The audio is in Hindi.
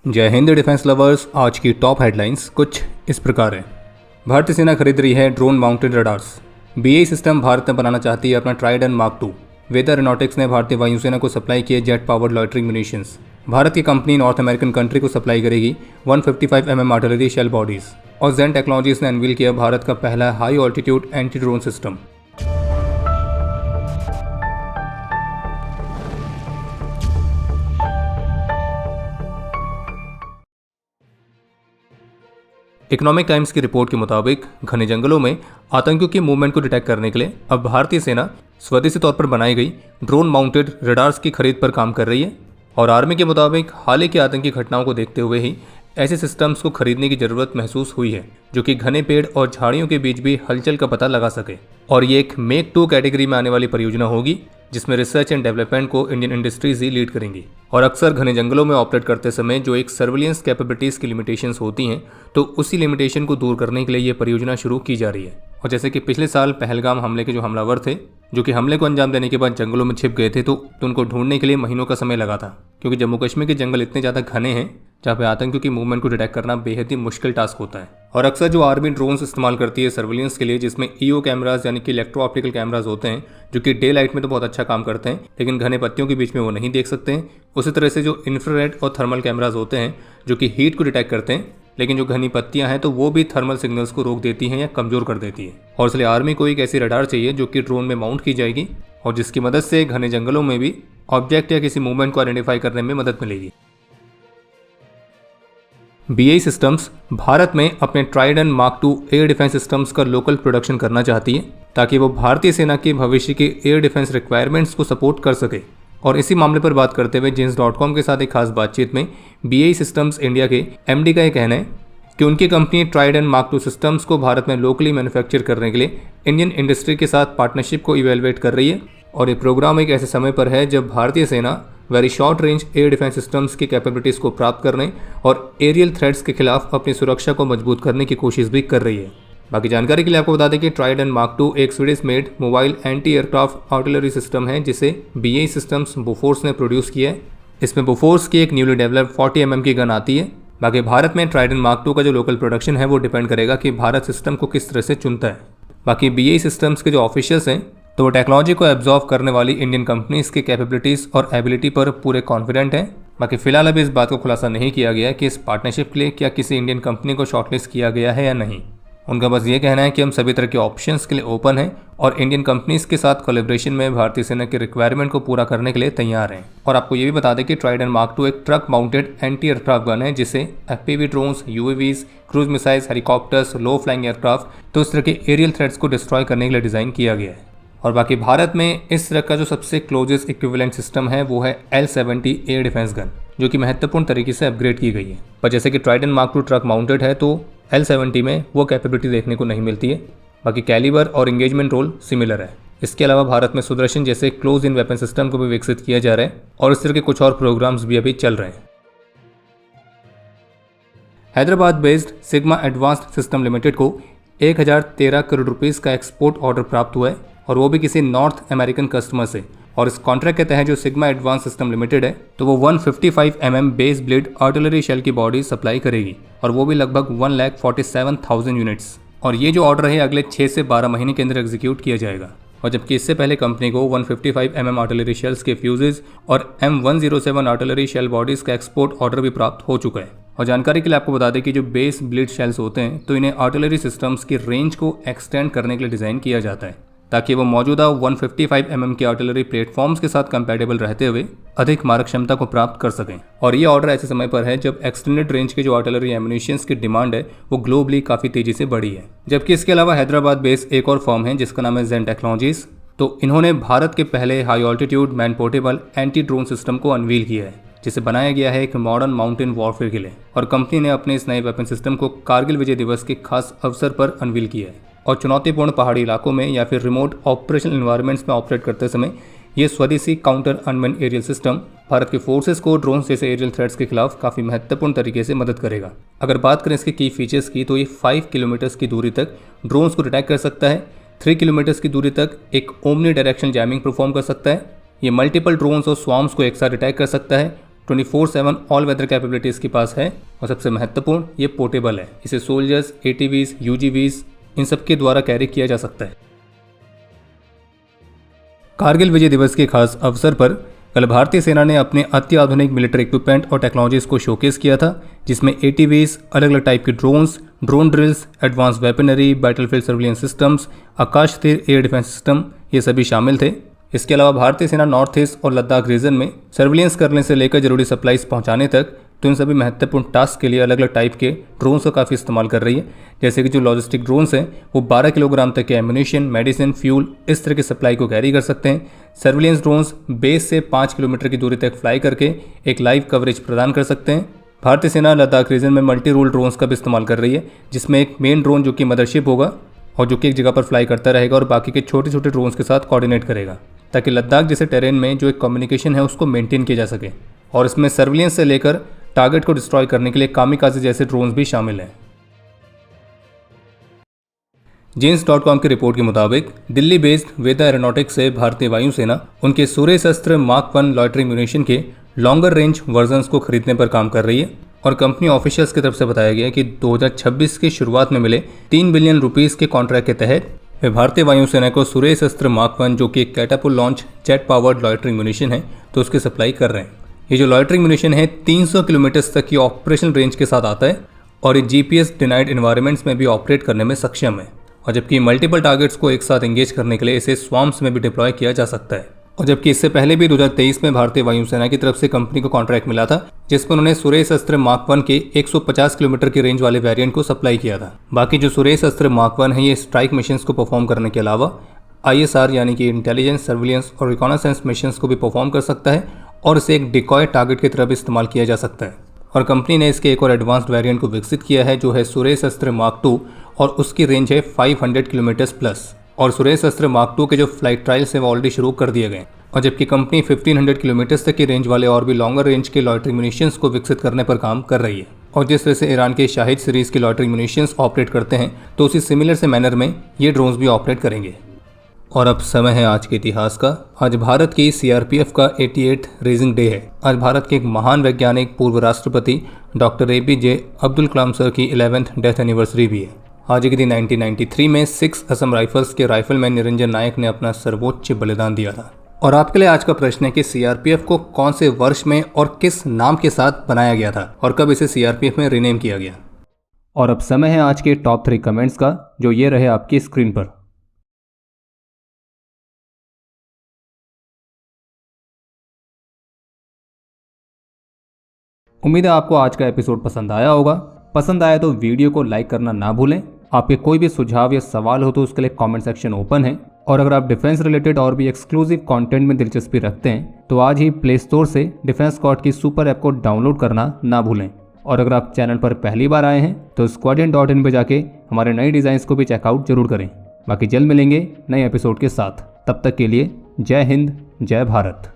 जय हिंद डिफेंस लवर्स। आज की टॉप हेडलाइंस कुछ इस प्रकार है। भारतीय सेना खरीद रही है drone mounted radars. BAE system Bharat में बनाना चाहती है अपना ट्राइडन मार्क 2। वेदा एरोनॉटिक्स ने भारतीय वायुसेना को सप्लाई किए jet powered loitering munitions. Bharat की कंपनी नॉर्थ अमेरिकन कंट्री को सप्लाई करेगी 155 mm आर्टिलरी शेल बॉडीज। और जेन टेक्नोलॉजीज ने अनवील किया भारत का पहला high altitude anti drone system. Economic times की रिपोर्ट के मुताबिक घने जंगलों में आतंकियों की मूवमेंट को डिटेक्ट करने के लिए अब भारतीय सेना स्वदेशी तौर पर बनाई गई ड्रोन माउंटेड रडार्स की खरीद पर काम कर रही है। और आर्मी के मुताबिक हाल ही की आतंकी घटनाओं को देखते हुए ही ऐसे सिस्टम्स को खरीदने की जरूरत महसूस हुई है जो कि घने पेड़ और झाड़ियों के बीच भी हलचल का पता लगा सके। और ये एक मेक 2 कैटेगरी में आने वाली परियोजना होगी जिसमें रिसर्च एंड डेवलपमेंट को इंडियन इंडस्ट्रीज ही लीड करेंगी। और अक्सर घने जंगलों में ऑपरेट करते समय जो एक सर्विलियंस कैपेबिलिटीज़ की लिमिटेशंस होती हैं, तो उसी लिमिटेशन को दूर करने के लिए ये परियोजना शुरू की जा रही है। और जैसे कि पिछले साल पहलगाम हमले के जो हमलावर थे जो कि हमले को अंजाम देने के बाद जंगलों में छिप गए थे, तो उनको ढूंढने के लिए महीनों का समय लगा था, क्योंकि जम्मू कश्मीर के जंगल इतने ज़्यादा घने हैं जहाँ पे आतंकियों की मूवमेंट को डिटेक्ट करना बेहद ही मुश्किल टास्क होता है। और अक्सर जो आर्मी ड्रोन्स इस्तेमाल करती है सर्विलियंस के लिए, जिसमें ईओ कैमराज यानी कि इलेक्ट्रो ऑप्टिकल कैमराज होते हैं जो कि डे लाइट में तो बहुत अच्छा काम करते हैं लेकिन घने पत्तियों के बीच में वो नहीं देख सकते हैं। उसी तरह से जो इंफ्रारेड और थर्मल कैमराज होते हैं जो कि हीट को डिटेक्ट करते हैं, लेकिन जो घनी पत्तियां हैं तो वो भी थर्मल सिग्नल्स को रोक देती हैं या कमजोर कर देती है। और इसलिए आर्मी को एक ऐसी रडार चाहिए जो कि ड्रोन में माउंट की जाएगी और जिसकी मदद से घने जंगलों में भी ऑब्जेक्ट या किसी मूवमेंट को आइडेंटिफाई करने में मदद मिलेगी। बीएई सिस्टम्स भारत में अपने ट्राइडन मार्क 2 एयर डिफेंस सिस्टम्स का लोकल प्रोडक्शन करना चाहती है ताकि वो भारतीय सेना के भविष्य के एयर डिफेंस रिक्वायरमेंट्स को सपोर्ट कर सके। और इसी मामले पर बात करते हुए जेंस.com के साथ एक खास बातचीत में बीएई सिस्टम्स इंडिया के एमडी का यह कहना है कि उनकी कंपनी ट्राइडन मार्क 2 सिस्टम्स को भारत में लोकली मैन्युफैक्चर करने के लिए इंडियन इंडस्ट्री के साथ पार्टनरशिप को इवेलुएट कर रही है। और ये प्रोग्राम एक ऐसे समय पर है जब भारतीय सेना very short range air defence systems की कैपेबिलिटीज़ को प्राप्त करने और एरियल थ्रेट्स के खिलाफ अपनी सुरक्षा को मजबूत करने की कोशिश भी कर रही है। बाकी जानकारी के लिए आपको बता दें कि ट्राइडन मार्क 2 एक Swedish made mobile anti aircraft artillery system है जिसे बीएई सिस्टम्स बोफोर्स ने प्रोड्यूस किया है। इसमें बोफोर्स की एक न्यूली डेवलप्ड 40 mm की गन आती है। बाकी भारत में ट्राइडन मार्क 2 का जो लोकल प्रोडक्शन है वो डिपेंड करेगा कि भारत सिस्टम को किस तरह से चुनता है। बाकी बीएई सिस्टम्स के जो ऑफिशियल्स हैं तो वो टेक्नोलॉजी को एब्जॉर्व करने वाली इंडियन कंपनीज की कैपेबिलिटीज़ और एबिलिटी पर पूरे कॉन्फिडेंट हैं। बाकी फिलहाल अभी इस बात को खुलासा नहीं किया गया कि इस पार्टनरशिप के लिए क्या किसी इंडियन कंपनी को शॉर्टलिस्ट किया गया है या नहीं। उनका बस ये कहना है कि हम सभी तरह के ऑप्शंस के लिए ओपन हैं और इंडियन कंपनीज के साथ कोलैबोरेशन में भारतीय सेना के रिक्वायरमेंट को पूरा करने के लिए तैयार हैं। और आपको ये भी बता दें कि ट्राइडन मार्क 2 एक truck mounted anti aircraft gun है जिसे FPV drones, UAVs, cruise missiles, helicopters, low flying aircraft तो इस तरह के एरियल थ्रेट्स को डिस्ट्रॉय करने के लिए डिज़ाइन किया गया है। और बाकी भारत में इस तरह का जो सबसे क्लोजेस्ट इक्विवेलेंट सिस्टम है वो है L70 एयर डिफेंस गन जो कि महत्वपूर्ण तरीके से अपग्रेड की गई है। पर जैसे कि ट्राइडन मार्क 2 ट्रक माउंटेड है तो L70 में वो कैपेबिलिटी देखने को नहीं मिलती है। बाकी कैलिबर और इंगेजमेंट रोल सिमिलर है। इसके अलावा भारत में सुदर्शन जैसे क्लोज इन वेपन सिस्टम को भी विकसित किया जा रहा है और इस तरह के कुछ और प्रोग्राम्स भी अभी चल रहे हैं। Hyderabad based sigma advanced system limited को 1013 करोड़ रुपीज़ का एक्सपोर्ट ऑर्डर प्राप्त हुआ है और वो भी किसी नॉर्थ अमेरिकन कस्टमर से। और इस कॉन्ट्रैक्ट के तहत जो सिग्मा एडवांस सिस्टम लिमिटेड है तो वो 155 mm base bleed artillery shell की बॉडी सप्लाई करेगी और वो भी लगभग 1,47,000 यूनिट्स। और ये जो ऑर्डर है अगले 6 से 12 महीने के अंदर एग्जीक्यूट किया जाएगा। और जबकि इससे पहले कंपनी को 155 mm आर्टिलरी शेल्स के फ्यूजेज और M107 आर्टिलरी शेल बॉडीज़ का एक्सपोर्ट ऑर्डर भी प्राप्त हो चुका है। और जानकारी के लिए आपको बता दें कि जो बेस ब्लेड शेल्स होते हैं तो इन्हें आर्टिलरी सिस्टम्स की रेंज को एक्सटेंड करने के लिए डिज़ाइन किया जाता है ताकि वो मौजूदा 155 mm के आर्टिलरी प्लेटफॉर्म्स के साथ कंपैटिबल रहते हुए अधिक मारक क्षमता को प्राप्त कर सकें। और ये ऑर्डर ऐसे समय पर है जब एक्सटेंडेड रेंज के जो आर्टिलरी एम्यूनिशंस की डिमांड है वो ग्लोबली काफ़ी तेजी से बढ़ी है। जबकि इसके अलावा हैदराबाद बेस्ड एक और फर्म है जिसका नाम है जेन टेक्नोलॉजीज, तो इन्होंने भारत के पहले high altitude man portable anti drone system को अनवील किया है जिसे बनाया गया है एक मॉडर्न माउंटेन वॉरफेयर के लिए। और कंपनी ने अपने इस नए वेपन सिस्टम को कारगिल विजय दिवस के खास अवसर पर अनवील किया है। और चुनौतीपूर्ण पहाड़ी इलाकों में या फिर रिमोट ऑपरेशनल इन्वायरमेंट्स में ऑपरेट करते समय ये स्वदेशी counter unmanned aerial system Bharat के फोर्सेस को ड्रोन जैसे एरियल थ्रेट्स के खिलाफ काफ़ी महत्वपूर्ण तरीके से मदद करेगा। अगर बात करें इसके की फीचर्स की तो ये 5 किलोमीटर्स की दूरी तक ड्रोन्स को डिटेक्ट कर सकता है, 3 किलोमीटर्स की दूरी तक एक ओमनी डायरेक्शनल जैमिंग परफॉर्म कर सकता है, ये मल्टीपल ड्रोन्स और स्वाम्स को एक साथ डिटेक्ट कर सकता है 24/7 ऑल वेदर कैपेबिलिटी इसके पास है और सबसे महत्वपूर्ण ये पोर्टेबल है। इसे सोल्जर्स, ATVs, UGVs इन सब के द्वारा कैरी किया जा सकता है। कारगिल विजय दिवस के खास अवसर पर कल भारतीय सेना ने अपने अत्याधुनिक मिलिट्री इक्विपमेंट और टेक्नोलॉजीज को शोकेस किया था, जिसमें ATVs, अलग अलग टाइप के drones, drone drills, advance weaponry, battlefield surveillance systems, Akashteer air defence system ये सभी शामिल थे। इसके अलावा भारतीय सेना नॉर्थ ईस्ट और लद्दाख रीजन में सर्विलेंस करने से लेकर जरूरी सप्लाईज पहुंचाने तक तो इन सभी महत्वपूर्ण टास्क के लिए अलग अलग टाइप के ड्रोन्स का काफ़ी इस्तेमाल कर रही है। जैसे कि जो लॉजिस्टिक ड्रोन्स हैं वो 12 किलोग्राम तक के एम्यूनिशन, मेडिसिन, फ्यूल इस तरह की सप्लाई को कैरी कर सकते हैं। सर्विलेंस ड्रोन्स बेस से 5 किलोमीटर की दूरी तक फ्लाई करके एक लाइव कवरेज प्रदान कर सकते हैं। भारतीय सेना लद्दाख रीजन में मल्टी रोल ड्रोन्स का भी इस्तेमाल कर रही है, जिसमें एक मेन ड्रोन जो कि मदरशिप होगा और जो कि एक जगह पर फ्लाई करता रहेगा और बाकी के छोटे छोटे ड्रोन्स के साथ कोऑर्डिनेट करेगा, ताकि लद्दाख जैसे टेरेन में जो एक कम्युनिकेशन है उसको मेंटेन किया जा सके। और इसमें सर्विलेंस से लेकर टारगेट को डिस्ट्रॉय करने के लिए कामिकाज़े जैसे ड्रोन्स भी शामिल हैं। जेन्स.com की रिपोर्ट के मुताबिक दिल्ली बेस्ड वेदा एरोनॉटिक्स से भारतीय वायुसेना उनके सूर्य शस्त्र मार्क 1 लॉयटरिंग म्यूनिशन के लॉन्गर रेंज वर्जन्स को खरीदने पर काम कर रही है। और कंपनी ऑफिशियल्स की तरफ से बताया गया कि 2026 की शुरुआत में मिले 3 बिलियन रुपीस के कॉन्ट्रैक्ट के तहत वे भारतीय वायुसेना को सूर्य शस्त्र मार्क 1 जो कि एक catapult launch jet powered loitering munition है तो उसकी सप्लाई कर रहे हैं। ये जो लॉयटरिंग म्यूनिशन है 300 किलोमीटर तक की ऑपरेशनल रेंज के साथ आता है और ये GPS डिनाइड एनवायरनमेंट्स में भी ऑपरेट करने में सक्षम है। और जबकि मल्टीपल टारगेट्स को एक साथ एंगेज करने के लिए इसे स्वाम्स में भी डिप्लॉय किया जा सकता है। और जबकि इससे पहले भी 2023 में भारतीय वायुसेना की तरफ से कंपनी को कॉन्ट्रैक्ट मिला था, जिसमें उन्होंने सूर्य शस्त्र मार्क 1 के 150 किलोमीटर की रेंज वाले वेरिएंट को सप्लाई किया था। बाकी जो सूर्य शस्त्र मार्क 1 है ये स्ट्राइक मिशंस को परफॉर्म करने के अलावा ISR यानी कि इंटेलिजेंस, सर्विलेंस और रिकॉनेसेंस मिशंस को भी परफॉर्म कर सकता है और इसे एक डिकॉय टारगेट की तरह भी इस्तेमाल किया जा सकता है। और कंपनी ने इसके एक और एडवांस्ड वेरिएंट को विकसित किया है जो है सूर्य शस्त्र मार्क 2 और उसकी रेंज है 500 किलोमीटर प्लस। और सूर्य शस्त्र मार्क 2 के जो फ्लाइट ट्रायल्स हैं वो ऑलरेडी शुरू कर दिए गए। और जबकि कंपनी 1500 किलोमीटर तक की रेंज वाले और भी लॉन्गर रेंज के लॉयटरिंग म्यूनिशंस को विकसित करने पर काम कर रही है। और जिस तरह से ईरान के शाहिद सीरीज के लॉयटरिंग म्यूनिशंस ऑपरेट करते हैं तो उसी सिमिलर से मैनर में ये ड्रोन्स भी ऑपरेट करेंगे। और अब समय है आज के इतिहास का। आज भारत की CRPF का 88th रेजिंग डे है। आज भारत के एक महान वैज्ञानिक पूर्व राष्ट्रपति doctor APJ Abdul Kalam sir की 11th डेथ एनिवर्सरी भी है। आज के दिन 1993 में 6 असम राइफल्स के राइफलमैन निरंजन नायक ने अपना सर्वोच्च बलिदान दिया था। और आपके लिए आज का प्रश्न है कि CRPF को कौन से वर्ष में और किस नाम के साथ बनाया गया था और कब इसे CRPF में रीनेम किया गया। और अब समय है आज के टॉप 3 कमेंट्स का, जो ये रहे आपकी स्क्रीन पर। उम्मीद है आपको आज का एपिसोड पसंद आया होगा। पसंद आया तो वीडियो को लाइक करना ना भूलें। आपके कोई भी सुझाव या सवाल हो तो उसके लिए कमेंट सेक्शन ओपन है। और अगर आप डिफेंस रिलेटेड और भी एक्सक्लूसिव कंटेंट में दिलचस्पी रखते हैं तो आज ही प्ले स्टोर से डिफेंस स्क्वाड की सुपर ऐप को डाउनलोड करना ना भूलें। और अगर आप चैनल पर पहली बार आए हैं तो squadron.in पे जाके हमारे नए डिज़ाइंस को भी चेकआउट जरूर करें। बाकी जल्द मिलेंगे नए एपिसोड के साथ। तब तक के लिए जय हिंद, जय भारत।